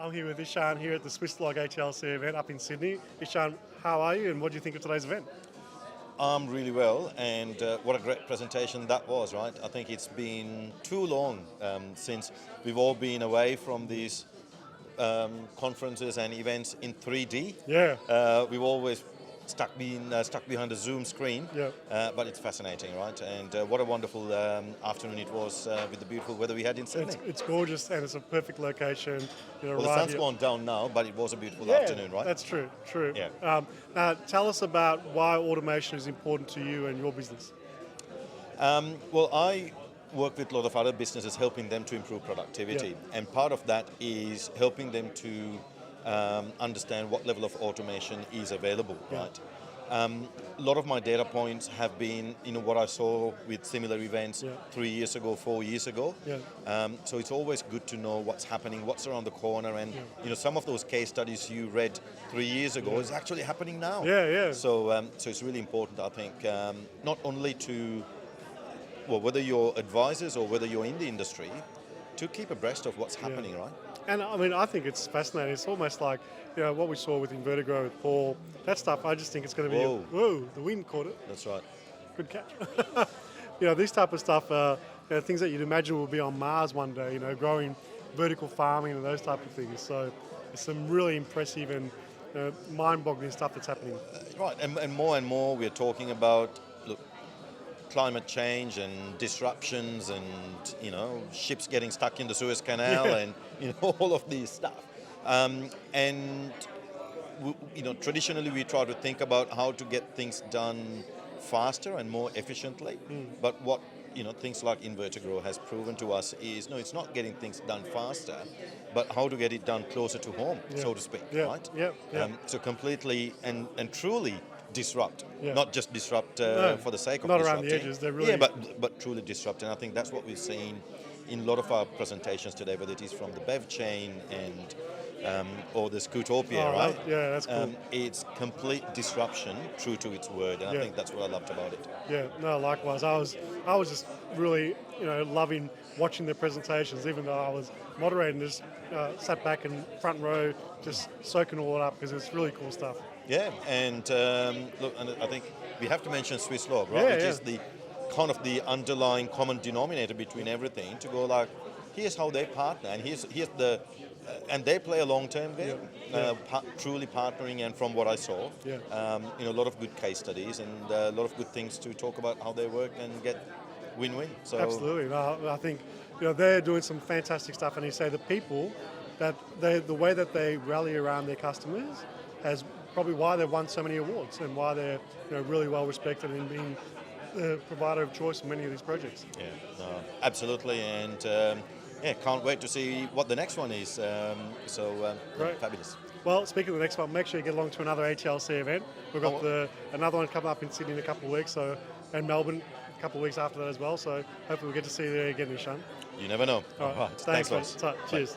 I'm here with Ishan here at the Swisslog ATLC event up in Sydney. Ishan, how are you and what do you think of today's event? I'm really well, and what a great presentation that was, right? I think it's been too long since we've all been away from these conferences and events in 3D. Yeah. We've always stuck behind a Zoom screen, Yeah. but it's fascinating, right? And what a wonderful afternoon it was with the beautiful weather we had in Sydney. It's gorgeous and it's a perfect location. Well, the right sun's here. gone down now, but it was a beautiful Yeah, afternoon, right? that's true. Yeah. Now, tell us about why automation is important to you and your business. Well, I work with a lot of other businesses, helping them to improve productivity. Yeah. And part of that is helping them to understand what level of automation is available, Yeah. right? A lot of my data points have been, what I saw with similar events Yeah. 3 years ago, 4 years ago. Yeah. So it's always good to know what's happening, what's around the corner, and some of those case studies you read 3 years ago is actually happening now. Yeah. So it's really important, I think, not only to, well, whether you're advisors or whether you're in the industry, to keep abreast of what's happening, right? And I mean, I think it's fascinating. It's almost like, what we saw with Invertigo with Paul, that stuff, I just think it's going to be, whoa, the wind caught it. That's right. Good catch. This type of stuff, things that you'd imagine will be on Mars one day, growing vertical farming and those type of things. So it's some really impressive and mind-boggling stuff that's happening. Right, and more we're talking about, look, climate change and disruptions and, ships getting stuck in the Suez Canal and, all of these stuff. Traditionally we try to think about how to get things done faster and more efficiently. But what, things like Invertigo has proven to us is, no, it's not getting things done faster, but how to get it done closer to home, so to speak, right? Yeah. So completely and truly disrupt, Yeah. not just disrupt No, for the sake of not disrupting. around the edges. They're really but truly disrupt, and I think that's what we've seen in a lot of our presentations today, whether it is from the Bev chain and or the Scootopia, right? Yeah, that's cool. It's complete disruption, true to its word, and I think that's what I loved about it. Yeah, no, likewise. I was just really, loving watching the presentations, even though I was moderating. Just sat back in front row, just soaking all it up because it's really cool stuff. Yeah, and look, and I think we have to mention Swisslog, right? Yeah, Which is the kind of the underlying common denominator between everything. To go like, here's how they partner, and here's the, and they play a long-term game, truly partnering. And from what I saw, a lot of good case studies and a lot of good things to talk about how they work and get win-win. So Absolutely, no, I think they're doing some fantastic stuff, and you say the people that the way that they rally around their customers has probably why they've won so many awards and why they're really well respected in being the provider of choice in many of these projects. Yeah, no, absolutely, and can't wait to see what the next one is. Great. Fabulous. Well, speaking of the next one, make sure you get along to another ATLC event. We've got another one coming up in Sydney in a couple of weeks, and Melbourne a couple of weeks after that as well. So hopefully we'll get to see you there again, Ishan. You never know. All right. Thanks, Thanks, mate. Cheers.